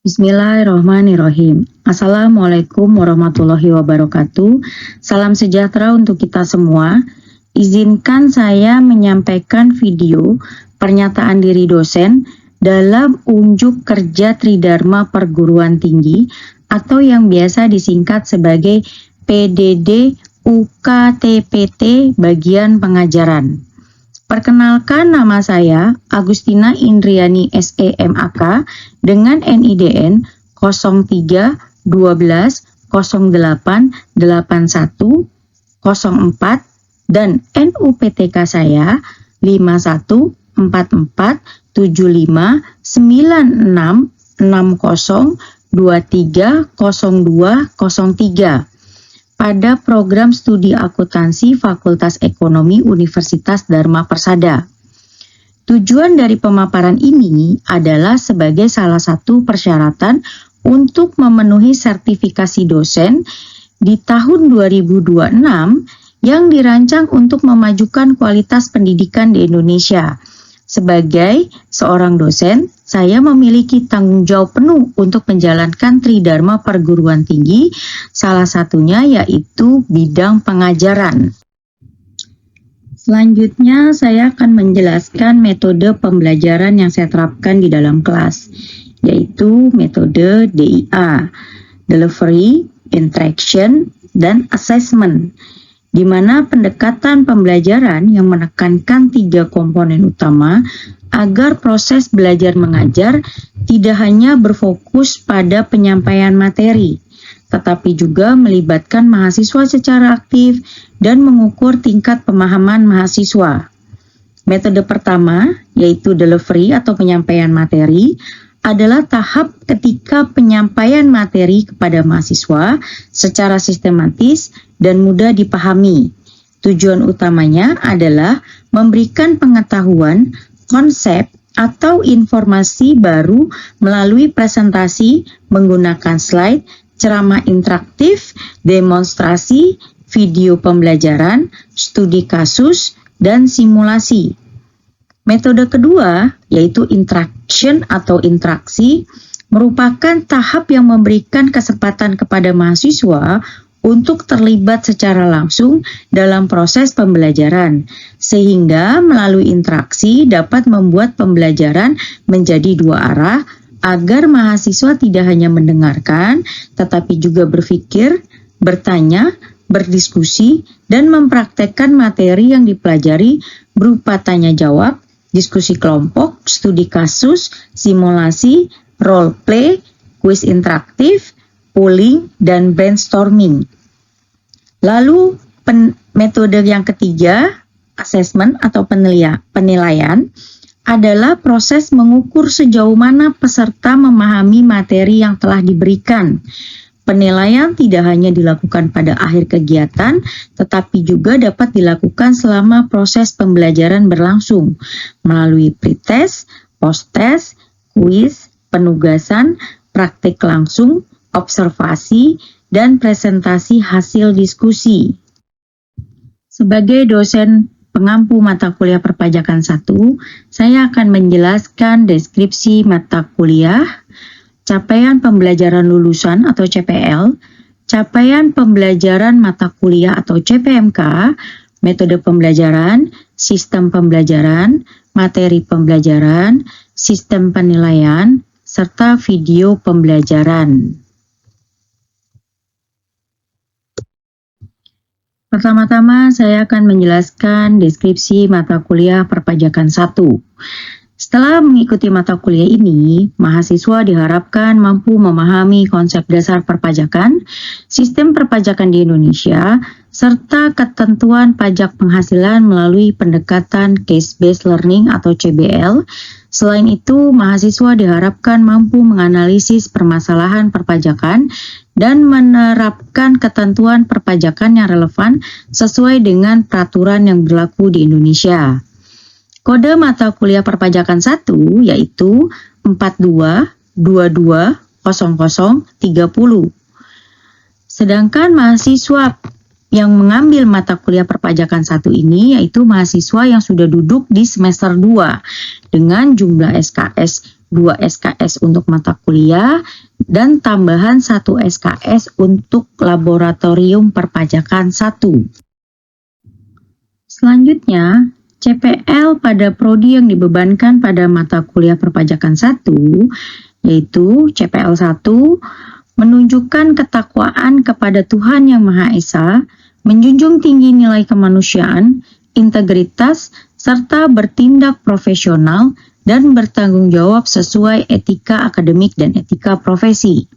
Bismillahirrahmanirrahim. Assalamualaikum warahmatullahi wabarakatuh. Salam sejahtera untuk kita semua. Izinkan saya menyampaikan video pernyataan diri dosen dalam unjuk kerja Tridharma Perguruan Tinggi atau yang biasa disingkat sebagai PDD UKTPT bagian pengajaran. Perkenalkan, nama saya Agustina Indriani SEMAK dengan NIDN 03 12 08 81 04 dan NUPTK saya 51 44 75 96 60 23 02 03 pada program studi akuntansi Fakultas Ekonomi Universitas Dharma Persada. Tujuan dari pemaparan ini adalah sebagai salah satu persyaratan untuk memenuhi sertifikasi dosen di tahun 2026 yang dirancang untuk memajukan kualitas pendidikan di Indonesia. Sebagai seorang dosen, saya memiliki tanggung jawab penuh untuk menjalankan Tridharma Perguruan Tinggi, salah satunya yaitu bidang pengajaran. Selanjutnya, saya akan menjelaskan metode pembelajaran yang saya terapkan di dalam kelas, yaitu metode DIA, Delivery, Interaction, dan Assessment, di mana pendekatan pembelajaran yang menekankan 3 komponen utama agar proses belajar mengajar tidak hanya berfokus pada penyampaian materi, tetapi juga melibatkan mahasiswa secara aktif dan mengukur tingkat pemahaman mahasiswa. Metode pertama, yaitu delivery atau penyampaian materi, adalah tahap ketika penyampaian materi kepada mahasiswa secara sistematis dan mudah dipahami. Tujuan utamanya adalah memberikan pengetahuan, konsep, atau informasi baru melalui presentasi menggunakan slide, ceramah interaktif, demonstrasi, video pembelajaran, studi kasus, dan simulasi. Metode kedua, yaitu interaction atau interaksi, merupakan tahap yang memberikan kesempatan kepada mahasiswa untuk terlibat secara langsung dalam proses pembelajaran, sehingga melalui interaksi dapat membuat pembelajaran menjadi 2 arah agar mahasiswa tidak hanya mendengarkan, tetapi juga berpikir, bertanya, berdiskusi, dan mempraktekkan materi yang dipelajari berupa tanya jawab, diskusi kelompok, studi kasus, simulasi, role play, kuis interaktif, polling, dan brainstorming. Lalu metode yang ketiga, assessment atau penilaian, adalah proses mengukur sejauh mana peserta memahami materi yang telah diberikan. Penilaian tidak hanya dilakukan pada akhir kegiatan, tetapi juga dapat dilakukan selama proses pembelajaran berlangsung, melalui pretest, post-test, kuis, penugasan, praktik langsung, observasi, dan presentasi hasil diskusi. Sebagai dosen pengampu mata kuliah perpajakan 1, saya akan menjelaskan deskripsi mata kuliah, capaian pembelajaran lulusan atau CPL, capaian pembelajaran mata kuliah atau CPMK, metode pembelajaran, sistem pembelajaran, materi pembelajaran, sistem penilaian, serta video pembelajaran. Pertama-tama saya akan menjelaskan deskripsi mata kuliah perpajakan 1. Setelah mengikuti mata kuliah ini, mahasiswa diharapkan mampu memahami konsep dasar perpajakan, sistem perpajakan di Indonesia, serta ketentuan pajak penghasilan melalui pendekatan case-based learning atau CBL. Selain itu, mahasiswa diharapkan mampu menganalisis permasalahan perpajakan dan menerapkan ketentuan perpajakan yang relevan sesuai dengan peraturan yang berlaku di Indonesia. Kode mata kuliah perpajakan 1 yaitu 42220030. Sedangkan mahasiswa yang mengambil mata kuliah perpajakan 1 ini yaitu mahasiswa yang sudah duduk di semester 2 dengan jumlah SKS 2 SKS untuk mata kuliah, dan tambahan 1 SKS untuk laboratorium perpajakan 1. Selanjutnya, CPL pada prodi yang dibebankan pada mata kuliah perpajakan 1, yaitu CPL 1, menunjukkan ketakwaan kepada Tuhan Yang Maha Esa, menjunjung tinggi nilai kemanusiaan, integritas, serta bertindak profesional dan bertanggung jawab sesuai etika akademik dan etika profesi.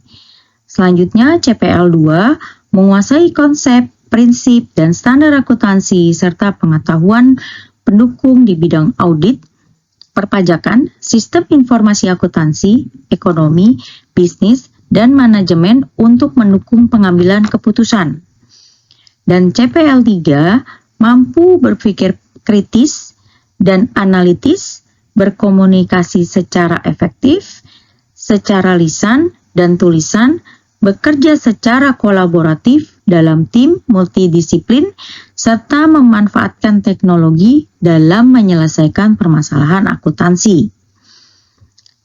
Selanjutnya, CPL 2 menguasai konsep, prinsip, dan standar akuntansi serta pengetahuan pendukung di bidang audit, perpajakan, sistem informasi akuntansi, ekonomi, bisnis, dan manajemen untuk mendukung pengambilan keputusan. Dan CPL 3 mampu berpikir kritis dan analitis, berkomunikasi secara efektif, secara lisan dan tulisan, bekerja secara kolaboratif dalam tim multidisiplin, serta memanfaatkan teknologi dalam menyelesaikan permasalahan akuntansi.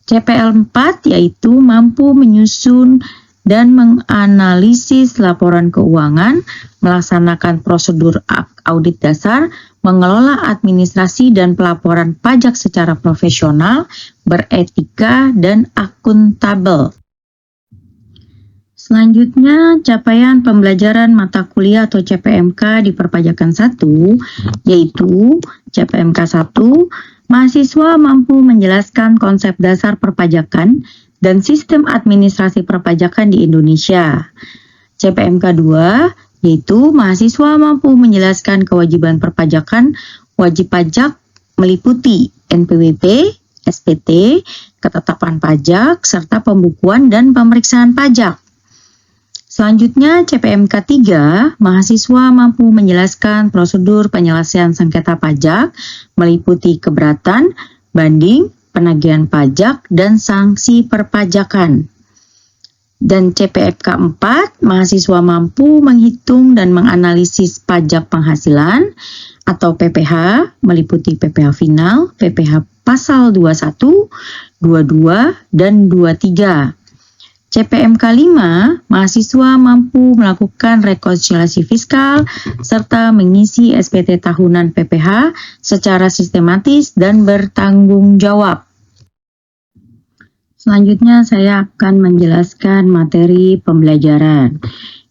CPL 4 yaitu mampu menyusun dan menganalisis laporan keuangan, melaksanakan prosedur audit dasar, mengelola administrasi dan pelaporan pajak secara profesional, beretika, dan akuntabel. Selanjutnya, capaian pembelajaran mata kuliah atau CPMK di perpajakan 1, yaitu CPMK 1, mahasiswa mampu menjelaskan konsep dasar perpajakan dan sistem administrasi perpajakan di Indonesia. CPMK 2, yaitu mahasiswa mampu menjelaskan kewajiban perpajakan, wajib pajak meliputi NPWP, SPT, ketetapan pajak, serta pembukuan dan pemeriksaan pajak. Selanjutnya, CPMK 3, mahasiswa mampu menjelaskan prosedur penyelesaian sengketa pajak, meliputi keberatan, banding, penagihan pajak, dan sanksi perpajakan. Dan CPMK 4, mahasiswa mampu menghitung dan menganalisis pajak penghasilan atau PPH, meliputi PPH final, PPH pasal 21, 22, dan 23. CPMK 5, mahasiswa mampu melakukan rekonsiliasi fiskal serta mengisi SPT tahunan PPH secara sistematis dan bertanggung jawab. Selanjutnya saya akan menjelaskan materi pembelajaran,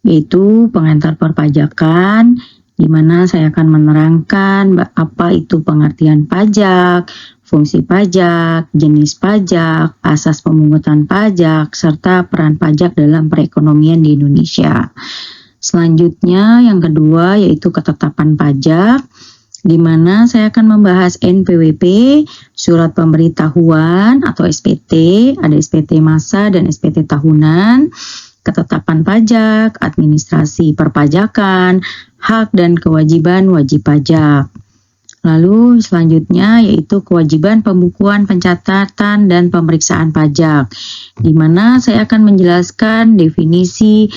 yaitu pengantar perpajakan, di mana saya akan menerangkan apa itu pengertian pajak, fungsi pajak, jenis pajak, asas pemungutan pajak, serta peran pajak dalam perekonomian di Indonesia. Selanjutnya yang kedua yaitu ketetapan pajak, di mana saya akan membahas NPWP, surat pemberitahuan atau SPT, ada SPT masa dan SPT tahunan, ketetapan pajak, administrasi perpajakan, hak dan kewajiban wajib pajak. Lalu selanjutnya yaitu kewajiban pembukuan, pencatatan, dan pemeriksaan pajak, di mana saya akan menjelaskan definisi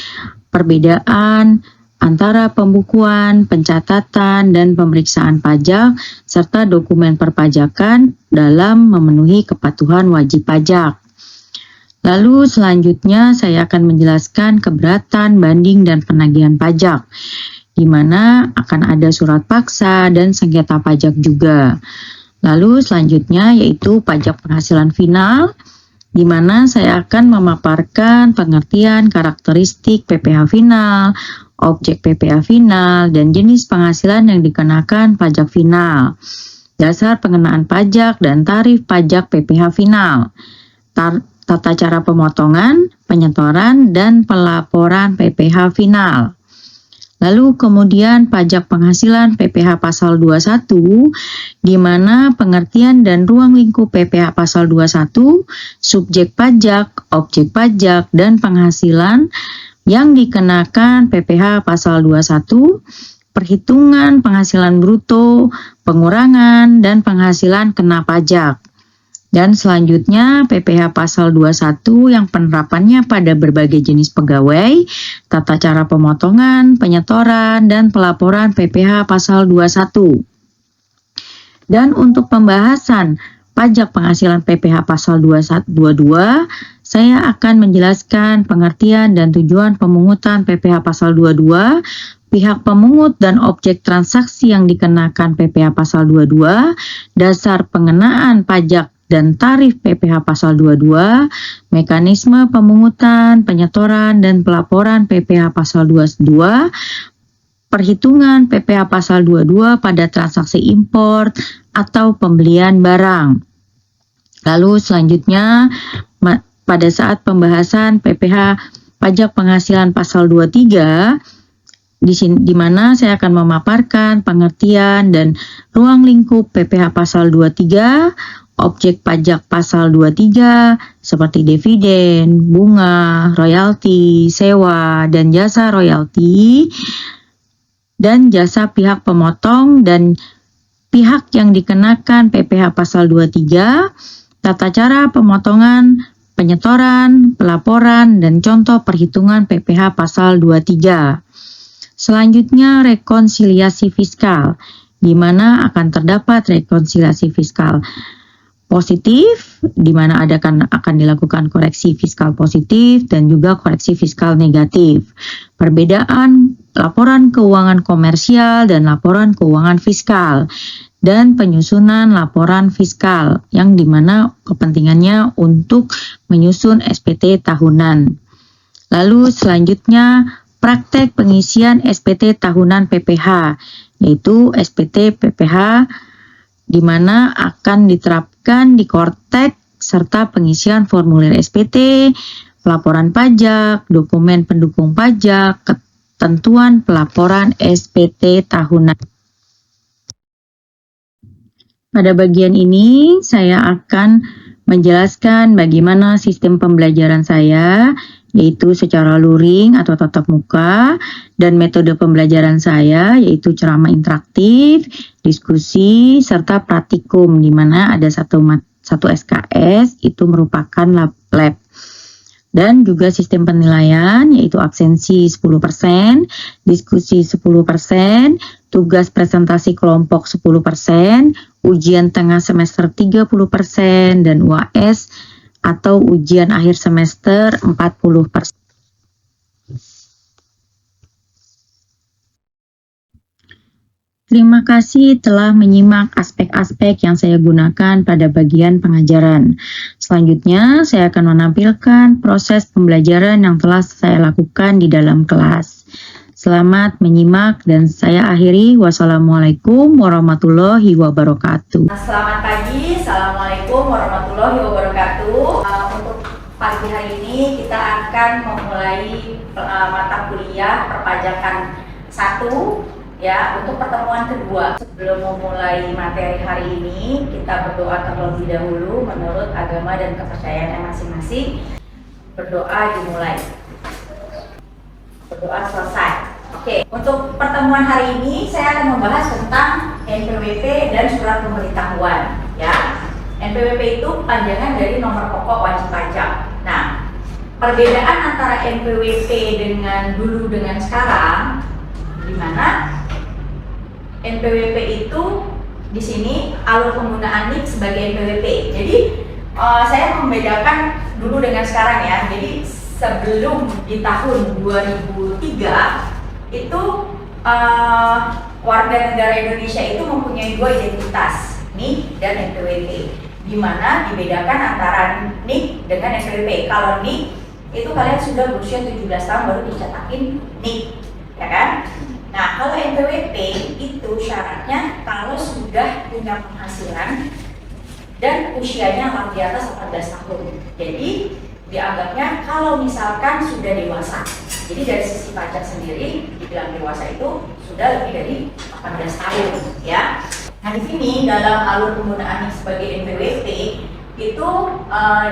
perbedaan antara pembukuan, pencatatan, dan pemeriksaan pajak, serta dokumen perpajakan dalam memenuhi kepatuhan wajib pajak. Lalu selanjutnya saya akan menjelaskan keberatan, banding, dan penagihan pajak, di mana akan ada surat paksa dan sengketa pajak juga. Lalu selanjutnya yaitu pajak penghasilan final, di mana saya akan memaparkan pengertian karakteristik PPH final, objek PPH final, dan jenis penghasilan yang dikenakan pajak final, dasar pengenaan pajak dan tarif pajak PPH final, tata cara pemotongan, penyetoran, dan pelaporan PPH final. Lalu kemudian pajak penghasilan PPH pasal 21, di mana pengertian dan ruang lingkup PPH pasal 21, subjek pajak, objek pajak, dan penghasilan yang dikenakan PPH pasal 21, perhitungan penghasilan bruto, pengurangan, dan penghasilan kena pajak. Dan selanjutnya PPH pasal 21 yang penerapannya pada berbagai jenis pegawai, tata cara pemotongan, penyetoran, dan pelaporan PPH pasal 21. Dan untuk pembahasan pajak penghasilan PPh pasal 2122, saya akan menjelaskan pengertian dan tujuan pemungutan PPh pasal 22, pihak pemungut dan objek transaksi yang dikenakan PPh pasal 22, dasar pengenaan pajak dan tarif PPh pasal 22, mekanisme pemungutan, penyetoran, dan pelaporan PPh pasal 22, perhitungan PPh pasal 22 pada transaksi impor atau pembelian barang. Lalu selanjutnya pada saat pembahasan PPh pajak penghasilan pasal 23 di mana saya akan memaparkan pengertian dan ruang lingkup PPh pasal 23, objek pajak pasal 23 seperti dividen, bunga, royalti, sewa, dan jasa royalti, dan jasa pihak pemotong dan pihak yang dikenakan PPh pasal 23, tata cara pemotongan, penyetoran, pelaporan, dan contoh perhitungan PPh pasal 23. Selanjutnya rekonsiliasi fiskal, di mana akan terdapat rekonsiliasi fiskal positif, di mana akan dilakukan koreksi fiskal positif dan juga koreksi fiskal negatif. Perbedaan laporan keuangan komersial dan laporan keuangan fiskal, dan penyusunan laporan fiskal yang dimana kepentingannya untuk menyusun SPT tahunan. Lalu selanjutnya praktek pengisian SPT tahunan PPh, yaitu SPT PPh di mana akan diterapkan di Kortek serta pengisian formulir SPT, pelaporan pajak, dokumen pendukung pajak, ketentuan pelaporan SPT tahunan. Pada bagian ini saya akan menjelaskan bagaimana sistem pembelajaran saya, yaitu secara luring atau tatap muka, dan metode pembelajaran saya yaitu ceramah interaktif, diskusi, serta praktikum, di mana ada satu SKS itu merupakan lab. Dan juga sistem penilaian yaitu absensi 10%, diskusi 10%, tugas presentasi kelompok 10%, ujian tengah semester 30%, dan UAS atau ujian akhir semester 40%. Terima kasih telah menyimak aspek-aspek yang saya gunakan pada bagian pengajaran. Selanjutnya, saya akan menampilkan proses pembelajaran yang telah saya lakukan di dalam kelas. Selamat menyimak dan saya akhiri. Wassalamualaikum warahmatullahi wabarakatuh. Selamat pagi, Assalamualaikum warahmatullahi wabarakatuh. Untuk pagi hari ini kita akan memulai mata kuliah perpajakan 1 ya, untuk pertemuan kedua. Sebelum memulai materi hari ini, kita berdoa terlebih dahulu menurut agama dan kepercayaan masing-masing. Berdoa dimulai. Berdoa selesai. Oke, untuk pertemuan hari ini saya akan membahas tentang NPWP dan surat pemberitahuan ya. NPWP itu panjangan dari nomor pokok wajib pajak. Nah, perbedaan antara NPWP dengan dulu dengan sekarang, di mana NPWP itu di sini alur penggunaan NIK sebagai NPWP. Jadi saya membedakan dulu dengan sekarang ya. Jadi sebelum di tahun 2003 itu warga negara Indonesia itu mempunyai 2 identitas, NIK dan NPWP, di mana dibedakan antara NIK dengan NPWP. Kalau NIK itu kalian sudah berusia 17 tahun baru dicetakin NIK, ya kan? Nah, kalau NPWP itu syaratnya kalau sudah punya penghasilan dan usianya di atas 18 tahun. Jadi dianggapnya kalau misalkan sudah dewasa. Jadi dari sisi pajak sendiri dibilang dewasa itu sudah lebih dari 18 tahun ya. Nah, di sini dalam alur penggunaan sebagai NPWP itu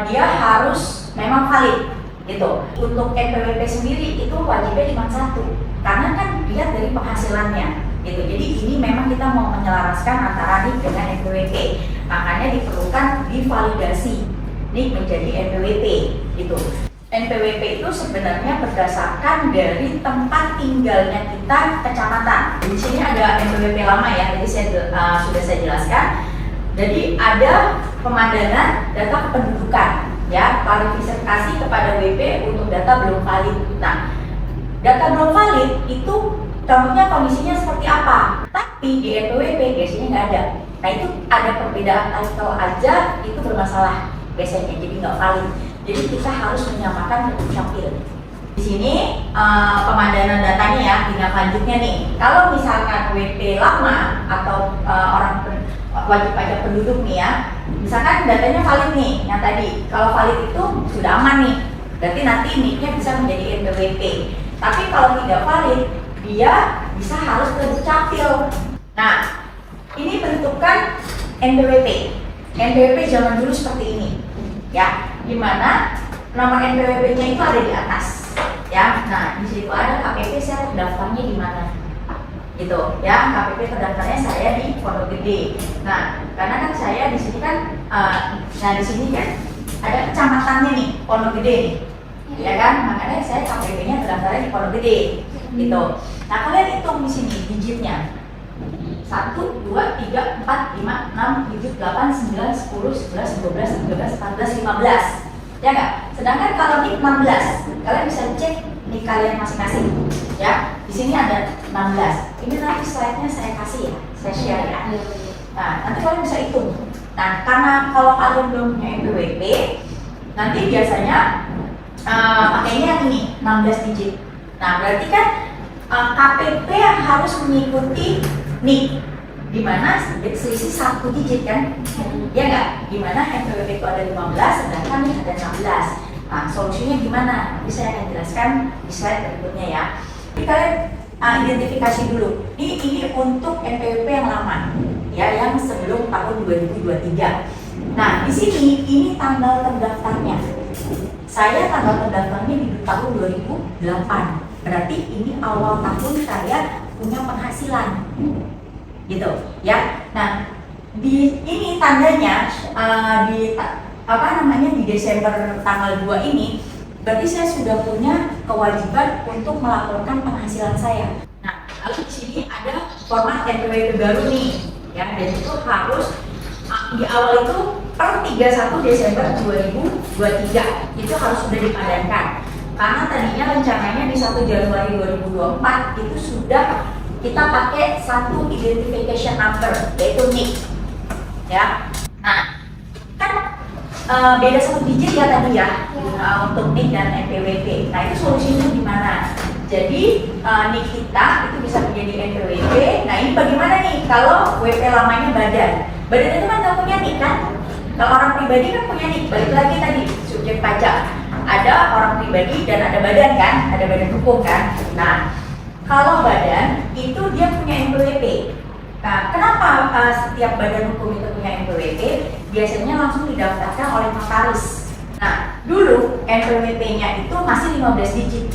dia harus memang valid gitu. Untuk NPWP sendiri itu wajibnya cuma 1 karena kan dilihat dari penghasilannya gitu. Jadi ini memang kita mau menyelaraskan antara NIK dengan NPWP, makanya diperlukan divalidasi NIK menjadi NPWP gitu. NPWP itu sebenarnya berdasarkan dari tempat tinggalnya kita kecamatan. Di sini ada NPWP lama ya, jadi sudah saya jelaskan. Jadi ada pemandangan data kependudukan, ya, klarifikasi kepada WP untuk data belum valid. Nah, data belum valid itu contohnya kondisinya seperti apa, tapi di NPWP biasanya nggak ada. Nah, itu ada perbedaan title aja itu bermasalah biasanya, jadi nggak valid. Jadi kita harus menyamakan dukcapil. Di sini pemandangan datanya ya, tindak lanjutnya nih. Kalau misalkan WP lama atau orang wajib pajak penduduk nih ya, misalkan datanya valid nih, yang tadi kalau valid itu sudah aman nih, berarti nanti NIK-nya bisa menjadi NPWP. Tapi kalau tidak valid, dia bisa harus ke dukcapil. Nah, ini bentukan NPWP. NPWP zaman dulu seperti ini, ya, dimana nama NPWP-nya itu ada di atas, ya. Nah, di situ ada KPP saya terdaftarnya di mana, gitu, ya. KPP terdaftarnya saya di Pondok Gede. Nah, karena kan saya di sini kan, nah di sini kan ada kecamatannya nih, Pondok Gede nih, ya kan. Makanya saya KPP-nya terdaftarnya di Pondok Gede, gitu. Nah, kalian hitung di sini digitnya. 1, 2, 3, 4, 5, 6, 7, 8, 9, 10, 11, 12, 13, 14, 15. Ya nggak? Sedangkan kalau NIK 16, kalian bisa cek NIK kalian masing-masing. Ya, di sini ada 16. Ini nanti slide-nya saya kasih ya, saya share ya. Nah, nanti kalian bisa hitung. Nah, karena kalau kalian belum punya NPWP, nanti biasanya pakainya yang ini, 16 digit. Nah, berarti kan KPP yang harus mengikuti NIK, di mana selisih 1 digit kan, ya nggak? Di mana NPWP itu ada 15, sedangkan NIK ada 16. Nah, solusinya gimana? Nanti saya akan jelaskan di slide berikutnya ya. Jadi kalian identifikasi dulu. Ini untuk NPWP yang lama, ya, yang sebelum tahun 2023. Nah, di sini ini tanggal terdaftarnya. Saya tanggal terdaftarnya di tahun 2008. Berarti ini awal tahun saya punya penghasilan, gitu ya. Nah, di ini tandanya di Desember tanggal 2 ini berarti saya sudah punya kewajiban untuk melaporkan penghasilan saya. Nah, lalu di sini ada format NPWP baru nih, ya, dan itu harus di awal itu per 31 Desember 2023 itu harus sudah dipadankan. Karena tadinya rencananya di 1 Januari 2024 itu sudah kita pakai satu identification number, yaitu NIK, ya. Nah, kan beda 1 digit ya tadi ya, untuk NIK dan NPWP. Nah, itu solusinya gimana? Jadi NIK kita itu bisa menjadi NPWP. Nah, ini bagaimana nih kalau WP lamanya badan? Badan itu kan nggak punya NIK kan? Kalau orang pribadi kan punya NIK. Balik lagi tadi subjek pajak. Ada orang pribadi dan ada badan kan, ada badan hukum kan. Nah, kalau badan itu dia punya NPWP. Nah, kenapa setiap badan hukum itu punya NPWP? Biasanya langsung didaftarkan oleh notaris. Nah, dulu NPWP-nya itu masih 15 digit.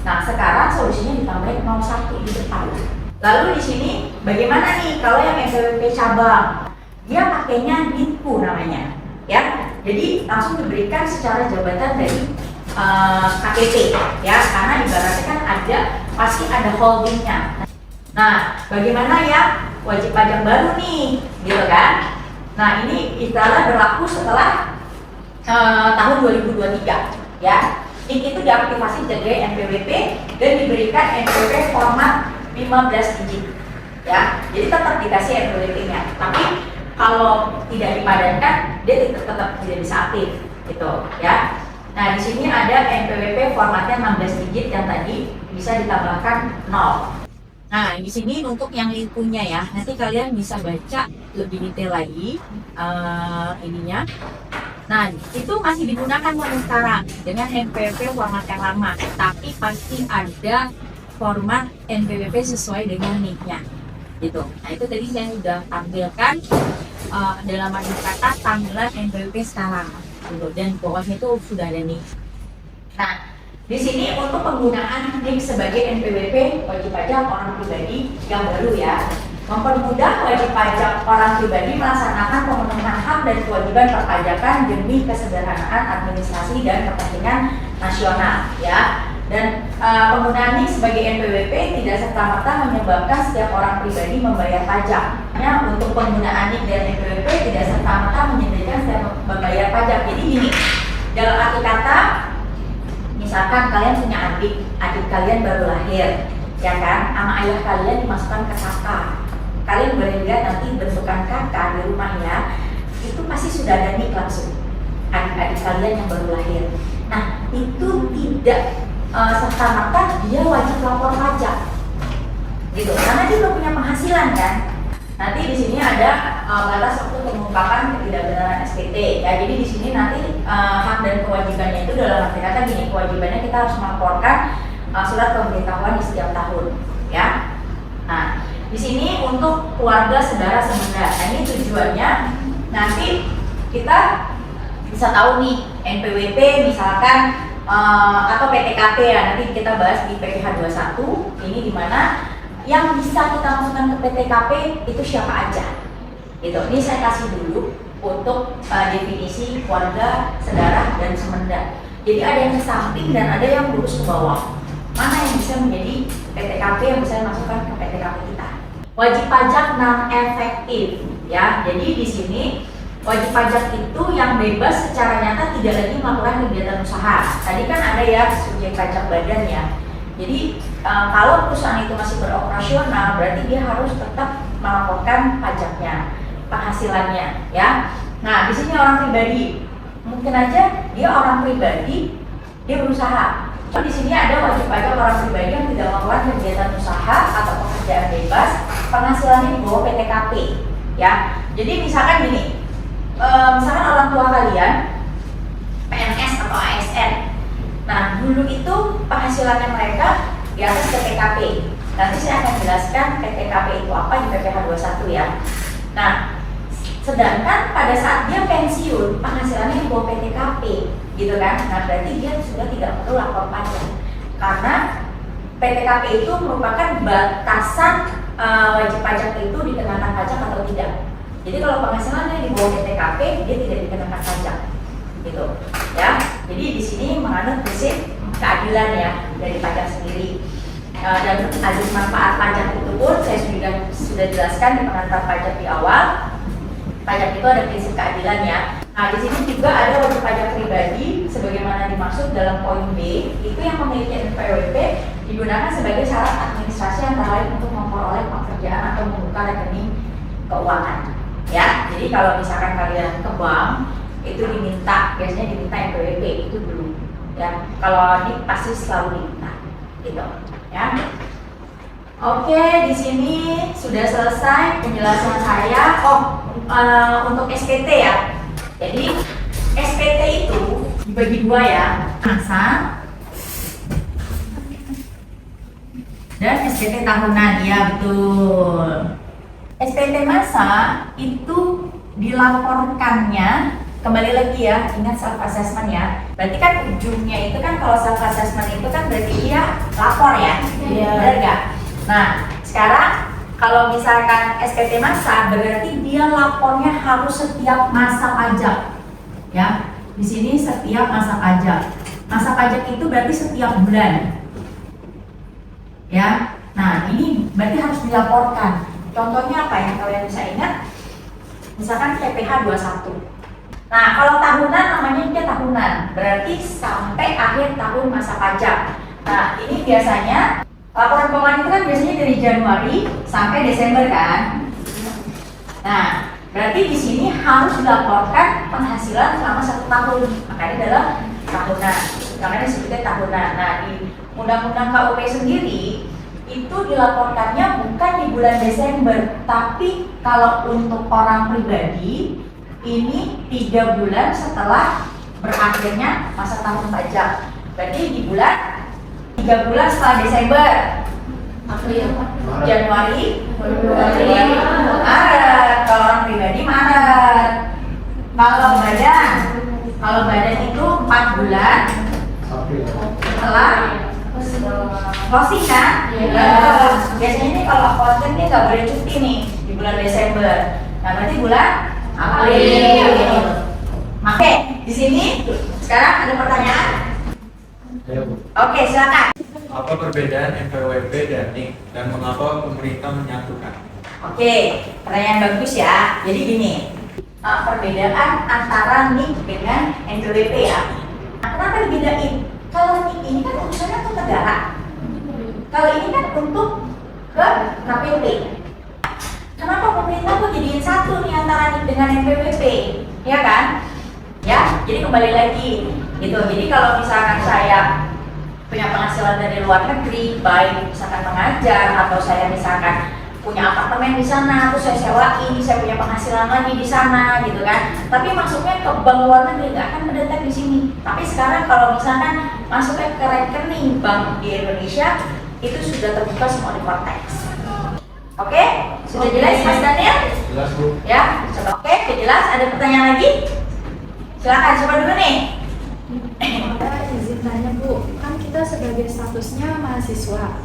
Nah, sekarang solusinya ditambahin 01 di depan. Lalu di sini bagaimana nih kalau yang NPWP cabang? Dia pakainya NIPU namanya, ya. Jadi langsung diberikan secara jabatan dari KPP, ya, karena ibaratnya kan pasti ada holdingnya. Nah, bagaimana ya wajib pajak baru nih, gitu kan? Nah, ini istilah berlaku setelah tahun 2023, ya. NIK itu diaktifasi jadi NPWP dan diberikan NPWP format 15 digit, ya. Jadi tetap dikasih NPWP-nya, tapi kalau tidak dipadankan dia tetap tidak bisa aktif, gitu ya. Nah, di sini ada NPWP formatnya 16 digit yang tadi bisa ditambahkan 0. Nah, di sini untuk yang lingkunya ya, nanti kalian bisa baca lebih detail lagi ininya. Nah, itu masih digunakan sampai sekarang dengan NPWP format yang lama, tapi pasti ada format NPWP sesuai dengan NIK-nya, gitu. Nah, itu tadi saya sudah tampilkan dalam arti kata tampilan NPWP sekarang, gitu. Dan bawahnya itu sudah ada NIK. Nah, di sini untuk penggunaan NIK sebagai NPWP wajib pajak orang pribadi yang baru ya, mempermudah wajib pajak orang pribadi melaksanakan pemenuhan hak dan kewajiban perpajakan demi kesederhanaan administrasi dan kepentingan nasional, ya. Dan penggunaan NIK sebagai NPWP tidak serta-merta menyebabkan setiap orang pribadi membayar pajak. Untuk penggunaan NIK dan NPWP tidak serta-merta menyebabkan setiap membayar pajak. Jadi gini, dalam arti kata, misalkan kalian punya adik kalian baru lahir, ya kan, sama ayah kalian dimasukkan ke kakak. Kalian boleh lihat nanti bentukan kakak di rumahnya, itu pasti sudah ada NIK langsung. Adik-adik kalian yang baru lahir. Nah, itu tidak serta-merta dia wajib lapor pajak, gitu. Karena dia belum punya penghasilan kan. Nanti di sini ada batas waktu pengungkapan ketidakbenaran SPT. Ya, jadi di sini nanti hak dan kewajibannya itu dalam arti kata gini, kewajibannya kita harus melaporkan surat pemberitahuan di setiap tahun, ya. Nah, di sini untuk keluarga, saudara, semenda. Nah, ini tujuannya nanti kita bisa tahu nih NPWP misalkan atau PTKP ya, nanti kita bahas di PPH 21 ini dimana yang bisa kita masukkan ke PTKP itu siapa aja gitu. Ini saya kasih dulu untuk definisi keluarga, saudara, dan semenda. Jadi ada yang ke samping dan ada yang lurus ke bawah. Mana yang bisa menjadi PTKP yang bisa masukkan ke PTKP kita? Wajib pajak non efektif ya. Jadi di sini wajib pajak itu yang bebas secara nyata tidak lagi melakukan kegiatan usaha. Tadi kan ada ya subjek pajak badan ya. Jadi kalau perusahaan itu masih beroperasional, berarti dia harus tetap melaporkan pajaknya, penghasilannya, ya. Nah, di sini orang pribadi, mungkin aja dia orang pribadi, dia berusaha. Di sini ada wajib pajak orang pribadi yang tidak melakukan kegiatan usaha atau pekerjaan bebas, penghasilannya di bawah PTKP, ya. Jadi misalkan gini. Misalkan orang tua kalian PNS atau ASN, nah dulu itu penghasilannya mereka di atas PTKP. Nanti saya akan jelaskan PTKP itu apa di PPH 21 ya. Nah, sedangkan pada saat dia pensiun penghasilannya di bawah PTKP, gitu kan? Nah berarti dia sudah tidak perlu lapor pajak karena PTKP itu merupakan batasan wajib pajak itu dikenakan pajak atau tidak. Jadi kalau penghasilannya di bawah PTKP dia tidak dikenakan pajak, gitu, ya. Jadi di sini mengandung prinsip keadilan ya dari pajak sendiri. Dan azas manfaat pajak itu pun saya sudah jelaskan di pengantar pajak di awal. Pajak itu ada prinsip keadilan ya. Nah di sini juga ada wajib pajak pribadi sebagaimana dimaksud dalam poin B, itu yang memiliki NPWP digunakan sebagai syarat administrasi antara lain untuk memperoleh pekerjaan atau membuka rekening keuangan. Ya, jadi kalau misalkan kalian ke bank itu biasanya diminta NPWP itu dulu. Ya, kalau ini pasti selalu diminta, gitu. Ya. Oke, di sini sudah selesai penjelasan saya. Untuk SPT ya. Jadi SPT itu dibagi dua ya, masa dan SPT tahunan. Ya betul. SPT masa itu dilaporkannya, kembali lagi ya, ingat self assessment ya. Berarti kan ujungnya itu kan kalau self assessment itu kan berarti dia lapor ya, benar nggak? Nah sekarang kalau misalkan SPT masa berarti dia lapornya harus setiap masa pajak, ya. Di sini setiap masa pajak. Masa pajak itu berarti setiap bulan, ya. Nah ini berarti harus dilaporkan. Contohnya apa yang kalian bisa ingat? Misalkan PPH 21. Nah, kalau tahunan namanya dia tahunan, berarti sampai akhir tahun masa pajak. Nah, ini biasanya laporan keuangan itu kan biasanya dari Januari sampai Desember kan? Nah, berarti di sini harus dilaporkan penghasilan selama 1 tahun. Makanya adalah tahunan. Makanya disebutnya tahunan. Nah, di Undang-Undang KUP sendiri itu dilaporkannya bukan di bulan Desember, tapi kalau untuk orang pribadi ini 3 bulan setelah berakhirnya masa tahun pajak. Berarti di bulan 3 bulan setelah Desember, April, Januari, Februari, Maret. Kalau orang pribadi Maret. Kalau badan itu 4 bulan setelah closing kan? Biasanya ini kalau konten ini nggak boleh cuti nih di bulan Desember. Nah berarti bulan April. Oke, di sini sekarang ada pertanyaan? Oke, silakan. Apa perbedaan NPWP dan NIK dan mengapa pemerintah menyatukan? Oke, pertanyaan bagus ya. Jadi gini, perbedaan antara NIK dengan NPWP ya. Nah, kenapa dibedain? Kalau NIK ini kan urusannya untuk negara. Kalau ini kan untuk ke KPP. Kenapa pemerintah kok jadiin satu nih antara NIK dengan NPWP? Ya kan? Ya, jadi kembali lagi gitu. Jadi kalau misalkan saya punya penghasilan dari luar negeri, baik misalkan mengajar atau saya misalkan punya apartemen di sana, terus saya sewain, saya punya penghasilan lagi di sana, gitu kan. Tapi masuknya ke bank luar negeri nggak akan mendetek di sini. Tapi sekarang kalau misalkan masuknya ke rekening bank di Indonesia, itu sudah terbuka semua di Cortex. Oke, sudah jelas Mas Daniel? Jelas Bu. Ya, coba. Oke, jelas. Ada pertanyaan lagi? Silakan, coba dulu nih. Izin tanya Bu, kan kita sebagai statusnya mahasiswa,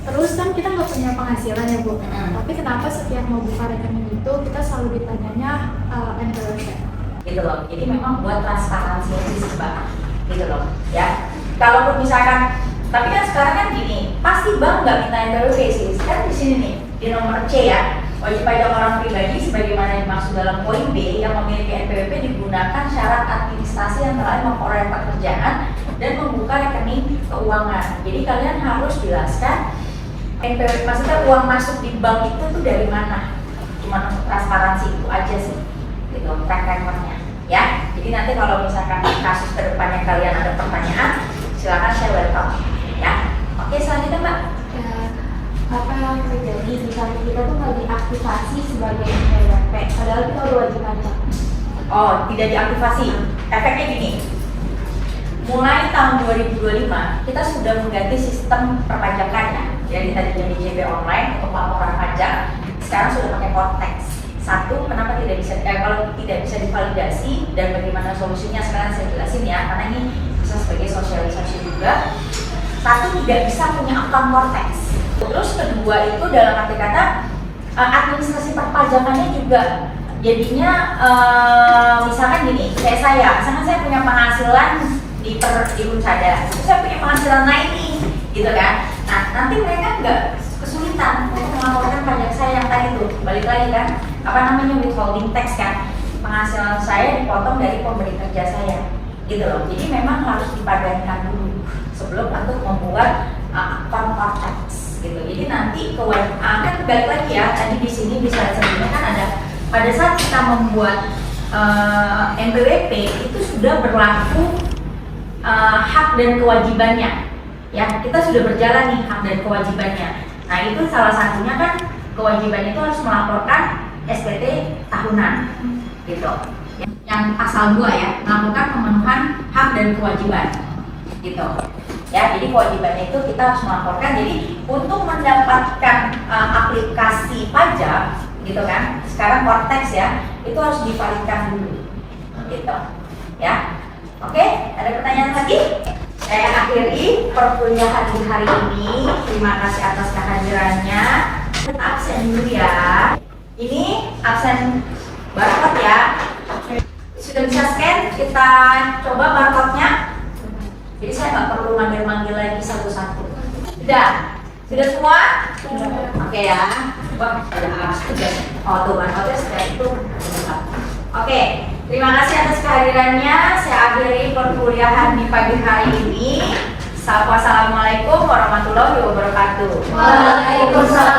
terus kan kita nggak punya penghasilan ya Bu, tapi kenapa setiap mau buka rekening itu kita selalu ditanyanya NPWP? Gitu loh, jadi memang buat transparansi aja sih Mbak, gitu loh ya. Kalaupun misalkan, tapi kan sekarang kan gini, pasti bank nggak minta NPWP sih. Sekarang di sini nih, di nomor C ya, wajib pajak orang pribadi sebagaimana dimaksud dalam poin B yang memiliki NPWP digunakan syarat administrasi yang telah memperoleh pekerjaan dan membuka rekening keuangan. Jadi kalian harus jelaskan NPWP, maksudnya uang masuk di bank itu tuh dari mana? Cuma untuk transparansi itu aja sih, gitu, track recordnya ya. Jadi nanti kalau misalkan kasus kedepannya kalian ada pertanyaan, silakan saya welcome ya. Oke, selanjutnya Mbak. Apa yang terjadi misalnya kita tuh nggak diaktifasi sebagai NPWP, padahal kita udah wajib pajak? Oh, tidak diaktifasi. Efeknya gini. Mulai tahun 2025 kita sudah mengganti sistem perpajakannya. Jadi tadi jadi JP online untuk laporan pajak, sekarang sudah pakai Cortex. Satu, kenapa tidak bisa kalau tidak bisa divalidasi dan bagaimana solusinya sekarang saya jelasin ya, karena ini bisa sebagai sosialisasi juga. Satu, tidak bisa punya akun Cortex. Terus kedua itu dalam arti kata administrasi perpajakannya juga jadinya misalkan gini, misalkan saya punya penghasilan di Unsada, terus saya punya penghasilan lain nih, gitu kan. Nah, nanti mereka nggak kesulitan untuk melaporkan pajak saya yang tadi tuh, balik lagi kan, apa namanya withholding tax kan, penghasilan saya dipotong dari pemberi kerja saya, gitu loh. Jadi memang harus dipadankan dulu sebelum untuk membuat akun Cortex. Gitu. Jadi nanti kan balik lagi ya, tadi di sini bisa sebelumnya kan ada pada saat kita membuat NPWP itu sudah berlaku hak dan kewajibannya ya, kita sudah berjalan nih hak dan kewajibannya. Nah itu salah satunya kan kewajiban itu harus melaporkan SPT tahunan gitu, yang pasal 2 ya, melakukan pemenuhan hak dan kewajiban gitu ya. Jadi kewajibannya itu kita harus melaporkan. Jadi untuk mendapatkan aplikasi pajak gitu kan, sekarang Cortex ya, itu harus divalidkan dulu gitu ya. Oke, ada pertanyaan lagi? Saya akhiri perkuliahan di hari ini. Terima kasih atas kehadirannya. Absen dulu ya. Ini absen barcode ya. Sudah bisa scan? Kita coba barcode-nya. Jadi saya nggak perlu manggil-manggil lagi satu-satu. Sudah? Sudah semua? Oke ya. Wah, ada sudah. Oh tuh, barcode-nya sudah itu. Oke, terima kasih atas kehadirannya. Saya akhiri perkuliahan di pagi hari ini. Wassalamualaikum warahmatullahi wabarakatuh. Waalaikumsalam.